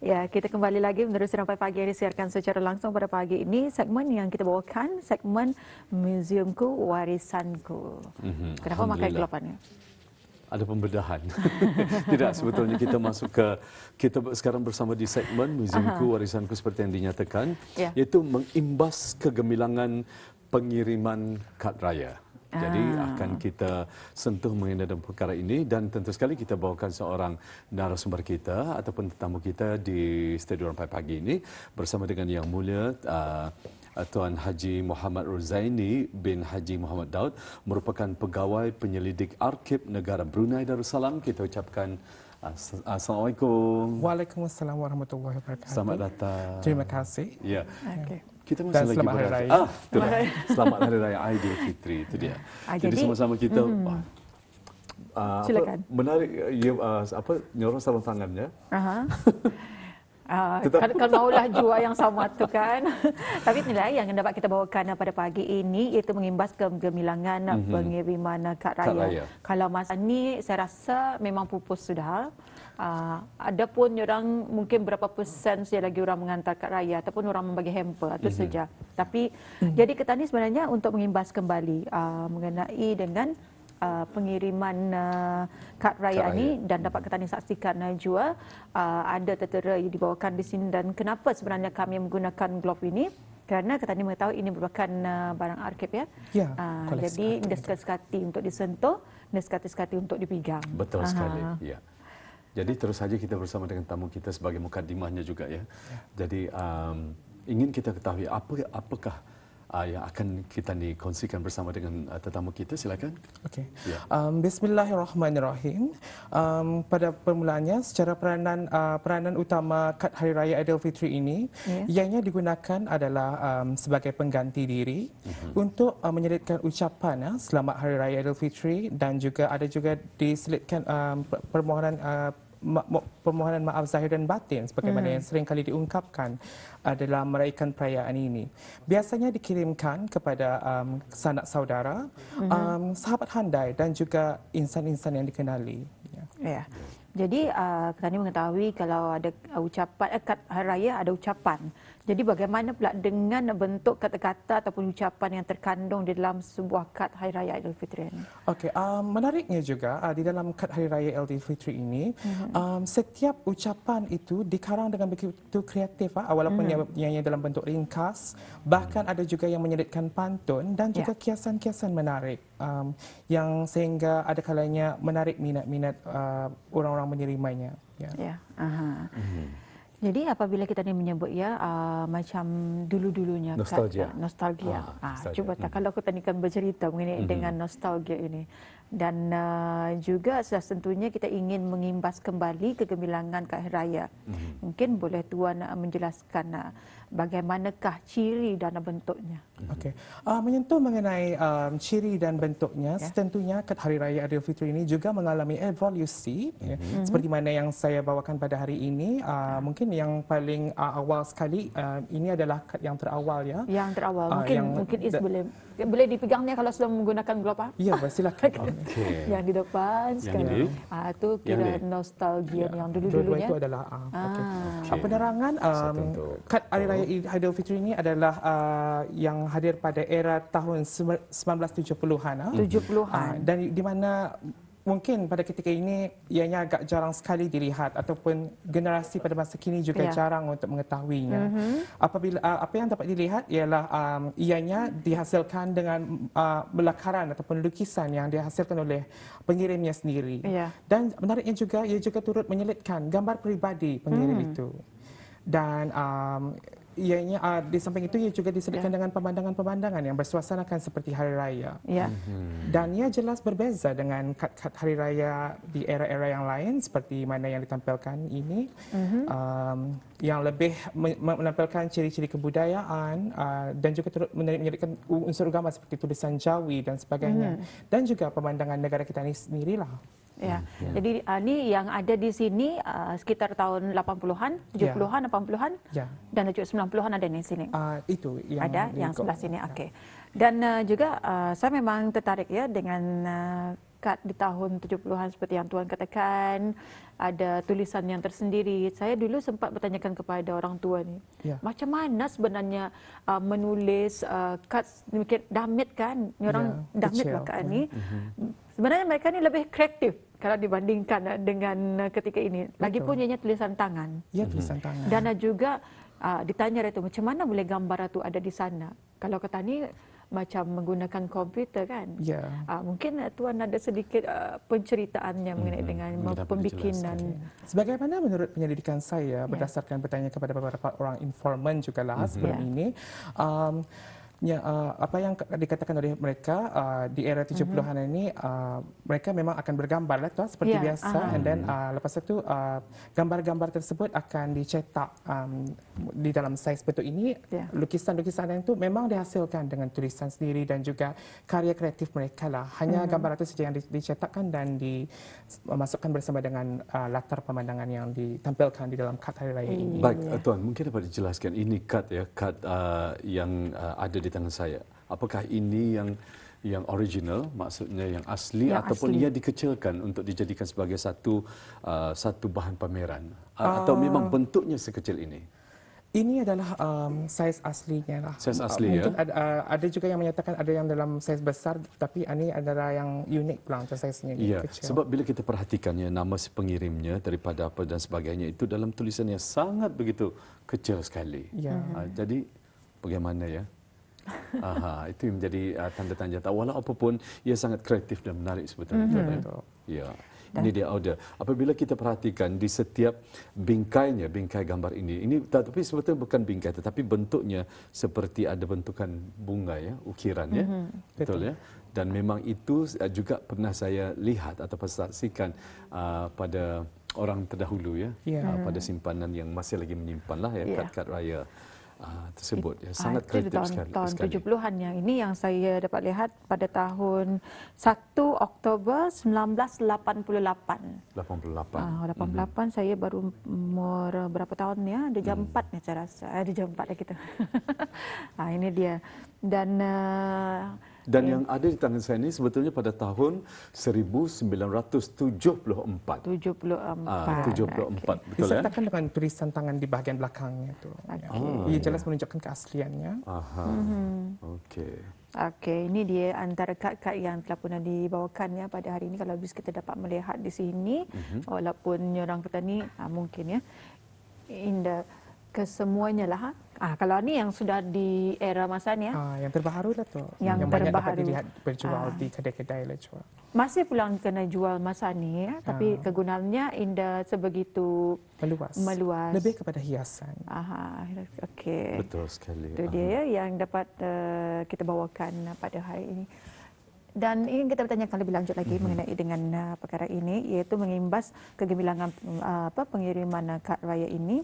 Ya, kita kembali lagi meneruskan sampai pagi yang disiarkan secara langsung pada pagi ini. Segmen yang kita bawakan, segmen Museumku Warisanku. Kenapa pakai gelopannya? Ada pembedahan. Tidak, sebetulnya kita masuk kita sekarang bersama di segmen Museumku Warisanku seperti yang dinyatakan, iaitu mengimbas kegemilangan pengiriman kad raya. Jadi akan kita sentuh mengenai dalam perkara ini dan tentu sekali kita bawakan seorang narasumber kita ataupun tetamu kita di studio Rampai Pagi ini bersama dengan Yang Mulia Tuan Haji Muhammad Ruzaini bin Haji Muhammad Daud, merupakan pegawai penyelidik Arkib Negara Brunei Darussalam. Kita ucapkan Assalamualaikum. Waalaikumsalam warahmatullahi wabarakatuh. Selamat datang. Terima kasih. Ya. Okay. Kita masih lagi selamat Hari Raya. Selamat Hari Raya Aidilfitri, itu dia. Jadi sama-sama kita silakan. Menarik nyorong sarung tangannya. Kalau maulah jua yang sama tu kan. Tapi inilah yang dapat kita bawakan pada pagi ini, iaitu mengimbas kegemilangan pengiriman kad raya. Kalau masa ni saya rasa memang pupus sudah. Ada pun orang mungkin berapa persen saja lagi orang mengantar kad raya ataupun orang membagi hamper itu saja. Tapi jadi kita ni sebenarnya untuk mengimbas kembali mengenai dengan pengiriman kad raya ini dan dapat kita saksikan juga ada tertera yang dibawakan di sini. Dan kenapa sebenarnya kami menggunakan glove ini? Kerana kita ni mengetahui ini merupakan barang arkib ya. Jadi ini sekali-sekali untuk disentuh, ini sekali-sekali untuk dipegang. Betul sekali. Ya. Jadi terus saja kita bersama dengan tamu kita sebagai mukadimahnya juga ya. Jadi ingin kita ketahui apakah yang akan kita ni kongsikan bersama dengan tetamu kita. Silakan. Okey. Bismillahirrahmanirrahim. Pada permulaannya secara peranan utama kad Hari Raya Aidilfitri ini ianya digunakan adalah sebagai pengganti diri untuk menyelitkan ucapan selamat Hari Raya Aidilfitri, dan juga ada juga diselitkan permohonan maaf zahir dan batin sebagaimana yang sering kali diungkapkan dalam meraihkan perayaan ini. Biasanya dikirimkan kepada sanak saudara, sahabat handai dan juga insan-insan yang dikenali. Ya. Jadi kita ni mengetahui kalau ada ucapan kad hari raya ada ucapan. Jadi bagaimana pula dengan bentuk kata-kata ataupun ucapan yang terkandung di dalam sebuah kad Hari Raya Aidilfitri ini? Okey, menariknya juga di dalam kad Hari Raya Aidilfitri ini setiap ucapan itu dikarang dengan begitu kreatif, walaupun ianya dalam bentuk ringkas, bahkan ada juga yang menyelitkan pantun dan juga kiasan-kiasan menarik yang sehingga ada kalanya menarik minat-minat orang-orang menerimanya. Jadi apabila kita ni menyebut macam dulu-dulunya nostalgia. Cuba tak kalau kita ni kan bercerita mengenai dengan nostalgia ini. Dan juga tentunya kita ingin mengimbas kembali kegemilangan kad Hari Raya. Mungkin boleh tuan menjelaskan bagaimanakah ciri dan bentuknya? Okey. Menyentuh mengenai ciri dan bentuknya, tentunya kad Hari Raya Aidilfitri ini juga mengalami evolusi seperti mana yang saya bawakan pada hari ini. Mungkin yang paling awal sekali ini adalah kad yang terawal ya. Yang terawal. Mungkin boleh dipegangnya kalau sudah menggunakan glove. Ya, silakan. Yang di depan sekarang. Itu kira nostalgia yang dulu-dulunya. Itu adalah penerangan kad Hari Raya Aidilfitri ini adalah yang hadir pada era tahun 1970-an. 70-an. Dan di mana mungkin pada ketika ini ianya agak jarang sekali dilihat ataupun generasi pada masa kini juga jarang untuk mengetahuinya. Apabila apa yang dapat dilihat ialah ianya dihasilkan dengan belakaran ataupun lukisan yang dihasilkan oleh pengirimnya sendiri. Dan menariknya juga ia juga turut menyelitkan gambar peribadi pengirim itu. Dan ianya di samping itu ia juga diselitkan dengan pemandangan-pemandangan yang bersuasanakan seperti hari raya. Dan ia jelas berbeza dengan kad-kad hari raya di era-era yang lain seperti mana yang ditampilkan ini, yang lebih menampilkan ciri-ciri kebudayaan dan juga turut menyelitkan unsur agama seperti tulisan Jawi dan sebagainya. Dan juga pemandangan negara kita ini sendirilah. Jadi ini yang ada di sini sekitar tahun 80-an, 70-an, 80-an dan juga 90-an ada di sini. Itu yang ada yang sebelah sini. Okey. Dan juga saya memang tertarik dengan kad di tahun 70-an seperti yang Tuan katakan, ada tulisan yang tersendiri. Saya dulu sempat bertanyakan kepada orang tua ni, macam mana sebenarnya menulis kad sedikit damit kan? Ni orang damit lah kad ni. Sebenarnya mereka ni lebih kreatif kalau dibandingkan dengan ketika ini. Lagipun ianya tulisan tangan. Ya, tulisan tangan. Dan juga ditanya itu macam mana boleh gambar itu ada di sana. Kalau kata ni macam menggunakan komputer kan. Ya. Mungkin Tuan ada sedikit penceritaan yang mengenai dengan pembikinan. Sebagaimana menurut penyelidikan saya berdasarkan bertanya kepada beberapa orang informan jugalah sebelum ini, apa yang dikatakan oleh mereka di era 70-an ini, mereka memang akan bergambar lah seperti biasa, and then lepas itu gambar-gambar tersebut akan dicetak di dalam saiz bentuk ini. Lukisan-lukisan yang itu memang dihasilkan dengan tulisan sendiri dan juga karya kreatif mereka lah. Hanya gambar itu saja yang dicetakkan dan dimasukkan bersama dengan latar pemandangan yang ditampilkan di dalam kad hari raya ini. Baik, Tuan, mungkin dapat dijelaskan ini kad kad yang ada di tangan saya. Apakah ini yang original, maksudnya yang asli, ataupun ia dikecilkan untuk dijadikan sebagai satu bahan pameran, atau memang bentuknya sekecil ini? Ini adalah saiz aslinya lah. Saiz asli, mungkin ada juga yang menyatakan ada yang dalam saiz besar, tapi ini adalah yang unik pula untuk saiznya. Ya, sebab bila kita perhatikannya, nama si pengirimnya daripada apa dan sebagainya itu dalam tulisannya sangat begitu kecil sekali. Jadi bagaimana ya? Itu yang menjadi tanda tanya. Walau apapun, ia sangat kreatif dan menarik sebetulnya. Ya. Ini dia order. Apabila kita perhatikan di setiap bingkai gambar ini tapi sebetulnya bukan bingkai, tetapi bentuknya seperti ada bentukan bunga ya, ukiran ya, betul ya. Dan memang itu juga pernah saya lihat atau saksikan pada orang terdahulu ya, pada simpanan yang masih lagi menyimpan lah ya kad-kad raya tersebut. Sangat kreatif sekali. Tahun 70-an yang ini yang saya dapat lihat pada tahun 1 Oktober 1988. 88 saya baru umur berapa tahun ya? Ada jam 4 ni saya rasa. Ada jam 4 dah kita. Ini dia. Dan yang ada di tangan saya ini sebetulnya pada tahun 1974. 74, betul ya? Disertakan dengan tulisan tangan di bahagian belakangnya itu. Ia jelas menunjukkan keasliannya. Okey, ini dia antara kad-kad yang telah pernah dibawakan ya pada hari ini. Kalau bis kita dapat melihat di sini, walaupun orang kata ni mungkin ya, indah kesemuanya lah. Kalau ni yang sudah di era masa ni ya. Yang terbaru lah tu. Yang banyak terbaru dapat dilihat berjual di kedai-kedai lah jual. Masih pulang kena jual masa ni ya, tapi kegunaannya indah sebegitu meluas. Lebih kepada hiasan. Okey. Betul sekali. Itu dia yang dapat kita bawakan pada hari ini. Dan ingin kita bertanyakan lebih lanjut lagi mengenai dengan perkara ini, iaitu mengimbas kegemilangan pengiriman kad raya ini.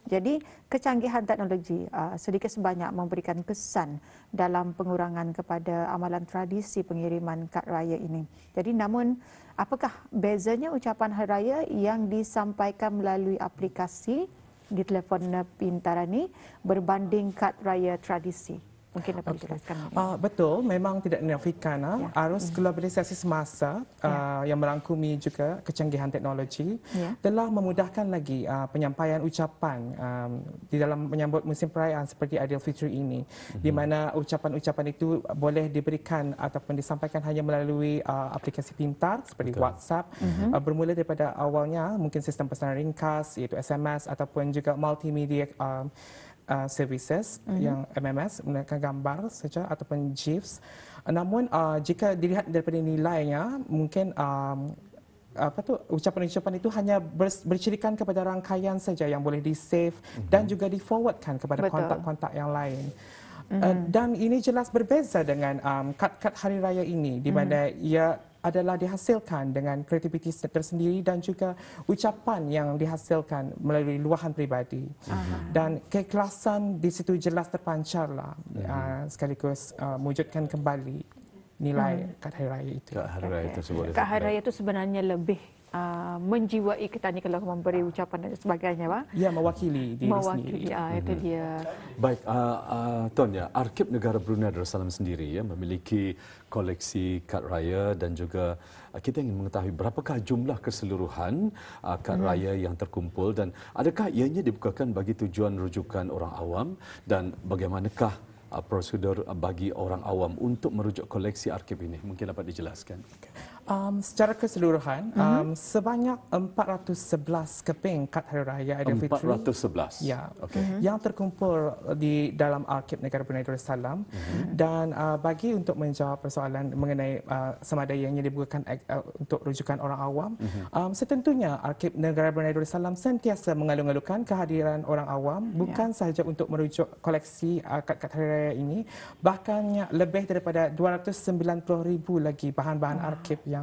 Jadi kecanggihan teknologi sedikit sebanyak memberikan kesan dalam pengurangan kepada amalan tradisi pengiriman kad raya ini. Jadi namun apakah bezanya ucapan hari raya yang disampaikan melalui aplikasi di telefon pintar ini berbanding kad raya tradisi? Mungkin dapat dijelaskan. Betul, memang tidak dinafikan. Arus globalisasi semasa yang merangkumi juga kecanggihan teknologi telah memudahkan lagi penyampaian ucapan di dalam menyambut musim perayaan seperti Aidilfitri ini, di mana ucapan-ucapan itu boleh diberikan ataupun disampaikan hanya melalui aplikasi pintar seperti WhatsApp, bermula daripada awalnya mungkin sistem pesanan ringkas iaitu SMS ataupun juga multimedia services yang MMS menggunakan gambar saja ataupun GIFs. Namun jika dilihat daripada nilainya, mungkin ucapan-ucapan itu hanya bercirikan kepada rangkaian saja yang boleh di-save dan juga di-forwardkan kepada kontak-kontak yang lain. Dan ini jelas berbeza dengan kad-kad hari raya ini, di mana ia adalah dihasilkan dengan kreativitas tersendiri dan juga ucapan yang dihasilkan melalui luahan peribadi. Dan keikhlasan di situ jelas terpancarlah, sekaligus mewujudkan kembali nilai kad hari raya itu. Kad hari raya tersebut. Kad hari raya itu sebenarnya lebih menjiwai kita ni kalau memberi ucapan dan sebagainya, Pak. Ya, mewakili diri mewakili, sendiri. Itu dia. Baik, Tuan ya, Arkib Negara Brunei Darussalam sendiri ya memiliki koleksi kad raya dan juga kita ingin mengetahui berapakah jumlah keseluruhan kad raya yang terkumpul dan adakah ianya dibukakan bagi tujuan rujukan orang awam dan bagaimanakah prosedur bagi orang awam untuk merujuk koleksi arkib ini? Mungkin dapat dijelaskan. Secara keseluruhan, sebanyak 411 keping kad hari raya Aidilfitri 411. Ya, yang terkumpul di dalam Arkib Negara Brunei Darussalam. Dan bagi untuk menjawab persoalan mengenai sama ada ianya dibukakan untuk rujukan orang awam, setentunya Arkib Negara Brunei Darussalam sentiasa mengalu-alukan kehadiran orang awam bukan sahaja untuk merujuk koleksi kad-kad hari raya ini, bahkan lebih daripada 290,000 lagi bahan-bahan arkib yang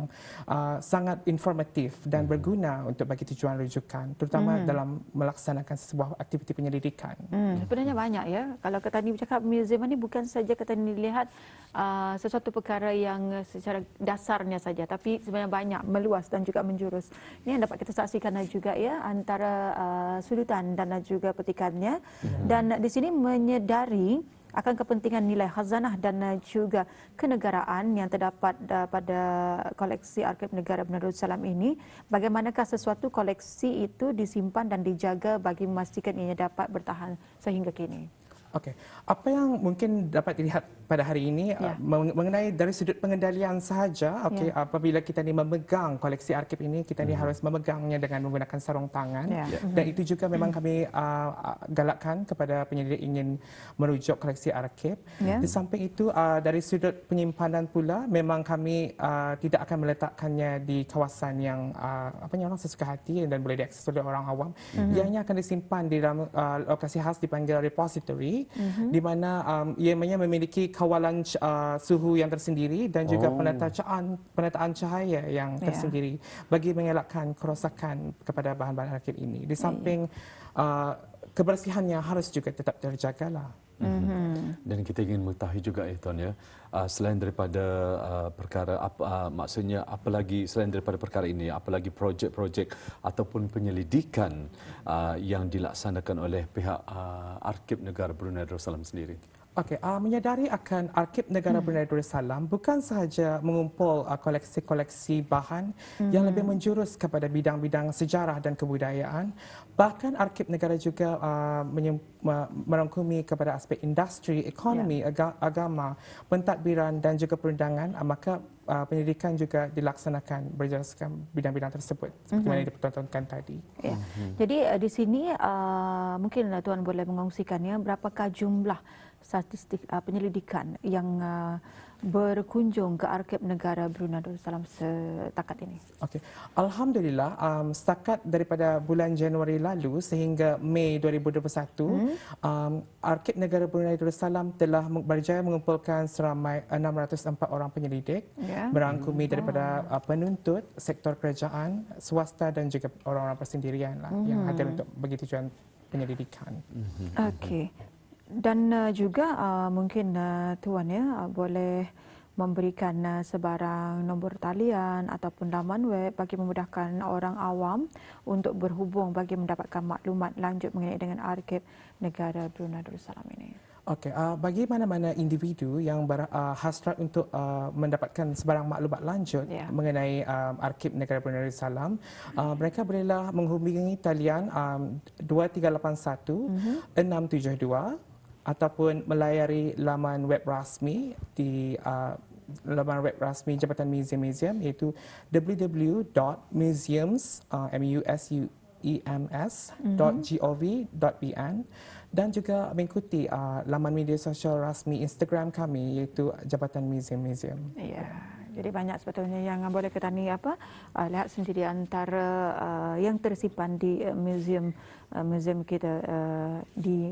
sangat informatif dan berguna untuk bagi tujuan rujukan, terutama dalam melaksanakan sebuah aktiviti penyelidikan. Sebenarnya banyak ya. Kalau kata ni bercakap museum ni bukan saja kata ni lihat sesuatu perkara yang secara dasarnya saja, tapi sebenarnya banyak, meluas dan juga menjurus. Ini yang dapat kita saksikan juga ya antara sudutan dan juga petikannya. Dan di sini menyedari akan kepentingan nilai khazanah dan juga kenegaraan yang terdapat pada koleksi Arkib Negara Brunei Darussalam ini. Bagaimanakah sesuatu koleksi itu disimpan dan dijaga bagi memastikan ianya dapat bertahan sehingga kini? Okey, apa yang mungkin dapat dilihat pada hari ini mengenai dari sudut pengendalian sahaja, apabila kita ni memegang koleksi arkib ini, kita ni harus memegangnya dengan menggunakan sarung tangan. Dan itu juga memang kami galakkan kepada penyelidik ingin merujuk koleksi arkib. Di samping itu dari sudut penyimpanan pula memang kami tidak akan meletakkannya di kawasan yang orang sesuka hati dan boleh diakses oleh orang awam. Ianya akan disimpan di dalam lokasi khas dipanggil repository, di mana ianya memiliki kawalan suhu yang tersendiri dan juga penataan cahaya yang tersendiri bagi mengelakkan kerosakan kepada bahan-bahan arkib ini. Di samping kebersihannya harus juga tetap terjagalah. Dan kita ingin mengetahui juga Tuan ya, selain daripada perkara maksudnya apalagi selain daripada perkara ini, apalagi projek-projek ataupun penyelidikan yang dilaksanakan oleh pihak Arkib Negara Brunei Darussalam sendiri. Okey, menyadari akan Arkib Negara Brunei Darussalam bukan sahaja mengumpul koleksi-koleksi bahan yang lebih menjurus kepada bidang-bidang sejarah dan kebudayaan, bahkan Arkib Negara juga merangkumi kepada aspek industri, ekonomi, agama, pentadbiran dan juga perundangan, maka penyelidikan juga dilaksanakan berdasarkan bidang-bidang tersebut seperti mana dipertontonkan tadi. Jadi di sini mungkin Tuan boleh mengongsikannya berapakah jumlah statistik penyelidikan yang berkunjung ke Arkib Negara Brunei Darussalam setakat ini? Okey, alhamdulillah setakat daripada bulan Januari lalu sehingga Mei 2021, Arkib Negara Brunei Darussalam telah berjaya mengumpulkan seramai 604 orang penyelidik, merangkumi daripada penuntut, sektor kerajaan, swasta dan juga orang-orang persendirian yang hadir untuk bagi tujuan penyelidikan. Okey. Dan juga mungkin Tuan ya boleh memberikan sebarang nombor talian ataupun laman web bagi memudahkan orang awam untuk berhubung bagi mendapatkan maklumat lanjut mengenai dengan Arkib Negara Brunei Darussalam ini. Okey, bagi mana-mana individu yang hasrat untuk mendapatkan sebarang maklumat lanjut mengenai Arkib Negara Brunei Darussalam, mereka bolehlah menghubungi talian 2381 672 ataupun melayari laman web rasmi di laman web rasmi Jabatan Museum iaitu www.museums.gov.pn dan juga mengikuti laman media sosial rasmi Instagram kami iaitu Jabatan Museum. Ya. Jadi banyak sebetulnya yang boleh kita lihat sendiri antara yang tersimpan di Museum museum kita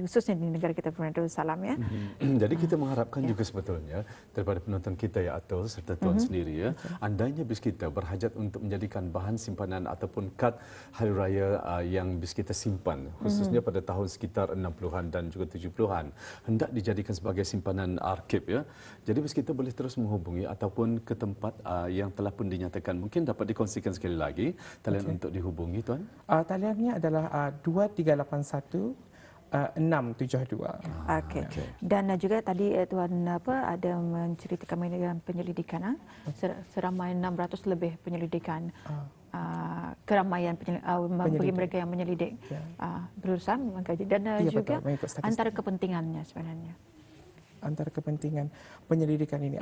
khususnya di negara kita Brunei Darussalam ya. Jadi kita mengharapkan juga sebetulnya daripada penonton kita ya Atul serta Tuan sendiri ya, andainya bis kita berhajat untuk menjadikan bahan simpanan ataupun kad hari raya yang bis kita simpan khususnya pada tahun sekitar 60-an dan juga 70-an hendak dijadikan sebagai simpanan arsip ya. Jadi bis kita boleh terus menghubungi ataupun ke tempat yang telah pun dinyatakan. Mungkin dapat dikongsikan sekali lagi talian untuk dihubungi Tuan. Taliannya adalah 2381 672. Okey. Dan juga tadi Tuan ada menceritakan mengenai penyelidikan seramai 600 lebih penyelidikan. Keramaian bagi mereka yang menyelidik berurusan mengkaji dan juga antara kepentingannya sebenarnya. Antara kepentingan penyelidikan ini.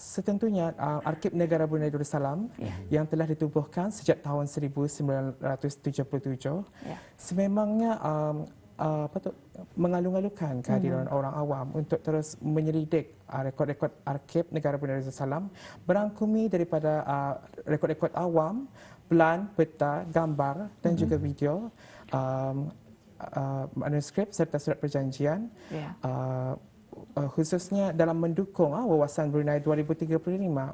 Setentunya Arsip Negara Brunei Darussalam yang telah ditubuhkan sejak tahun 1977 sememangnya mengalu-alukan kehadiran orang awam untuk terus menyelidik rekod-rekod Arsip Negara Brunei Darussalam berangkumi daripada rekod-rekod awam, plan, peta, gambar dan juga video, manuskrip serta surat perjanjian, khususnya dalam mendukung wawasan Brunei 2035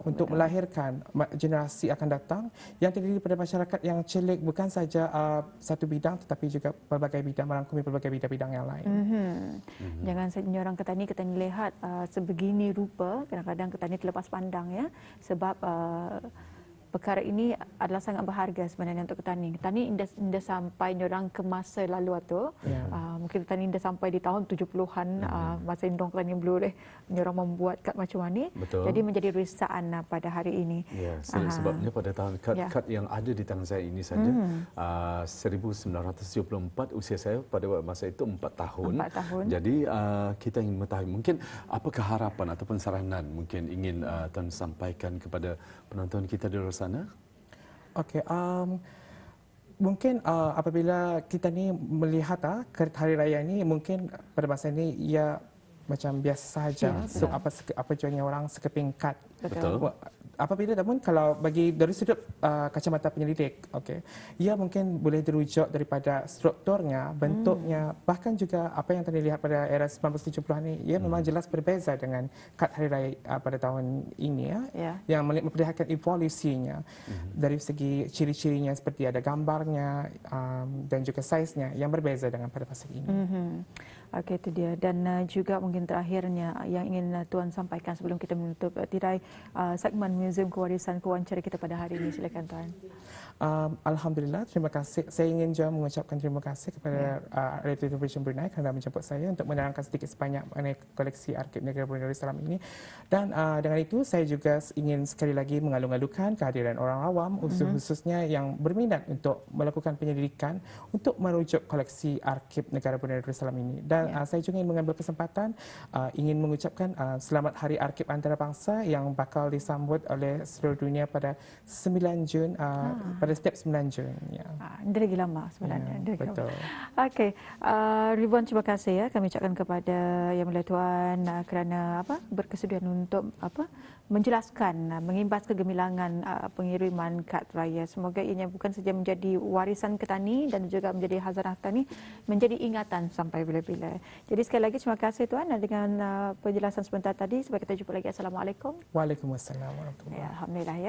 untuk melahirkan generasi akan datang yang terdiri daripada masyarakat yang celik bukan saja satu bidang tetapi juga pelbagai bidang, merangkumi pelbagai bidang-bidang yang lain. Jangan saja orang Ketani lihat sebegini rupa, kadang-kadang Ketani terlepas pandang ya, sebab perkara ini adalah sangat berharga sebenarnya untuk Ketani. Ketani indah sampai orang ke masa lalu tu. Mungkin Ketani indah sampai di tahun 70-an masa Indong Ketani boleh orang membuat kad macam ni. Jadi menjadi risaan pada hari ini. Ya, sebabnya pada tahun kad yang ada di tangan saya ini saja 1974 usia saya pada masa itu 4 tahun. 4 tahun. Jadi kita ingin mengetahui mungkin apakah harapan ataupun saranan mungkin ingin Tuan sampaikan kepada penonton kita di luar sana? Okey, mungkin apabila kita ni melihat hari raya ni mungkin pada masa ini ia macam biasa saja. So apa jualnya orang sekeping kad. Betul. Apabila namun kalau bagi dari sudut kacamata penyelidik, okey, ia mungkin boleh dirujuk daripada strukturnya, bentuknya, bahkan juga apa yang tadi lihat pada era 1970-an ini, ia memang jelas berbeza dengan kad hari raya pada tahun ini yang memperlihatkan evolusinya dari segi ciri-cirinya seperti ada gambarnya dan juga saiznya yang berbeza dengan pada masa ini. Okey, itu dia. Dan juga mungkin terakhirnya yang ingin Tuan sampaikan sebelum kita menutup tirai segmen Museum Kewarisan Kewancari kita pada hari ini. Silakan Tuan. Alhamdulillah, terima kasih. Saya ingin juga mengucapkan terima kasih kepada Radio Television Brunei kerana menjemput saya untuk menerangkan sedikit sebanyak mengenai koleksi Arsip Negara Brunei Darussalam ini. Dan dengan itu, saya juga ingin sekali lagi mengalu-alukan kehadiran orang awam, khususnya yang berminat untuk melakukan penyelidikan untuk merujuk koleksi Arsip Negara Brunei Darussalam ini. Dan saya juga ingin mengambil kesempatan ingin mengucapkan selamat Hari Arsip Antarabangsa yang bakal disambut oleh seluruh dunia pada 9 Jun pada setiap 9 Jun. Ini lagi lama sebenarnya. Betul. Okey, ribuan terima kasih kami ucapkan kepada Yang Mulia Tuan kerana berkesudian untuk menjelaskan, mengimbas kegemilangan pengiriman kad raya. Semoga ianya bukan saja menjadi warisan Ketani dan juga menjadi hazanah Ketani, menjadi ingatan sampai bila-bila. Jadi sekali lagi terima kasih Tuan dengan penjelasan sebentar tadi. Sampai kita jumpa lagi. Assalamualaikum. Waalaikumsalam warahmatullahi wabarakatuh. Alhamdulillah ya.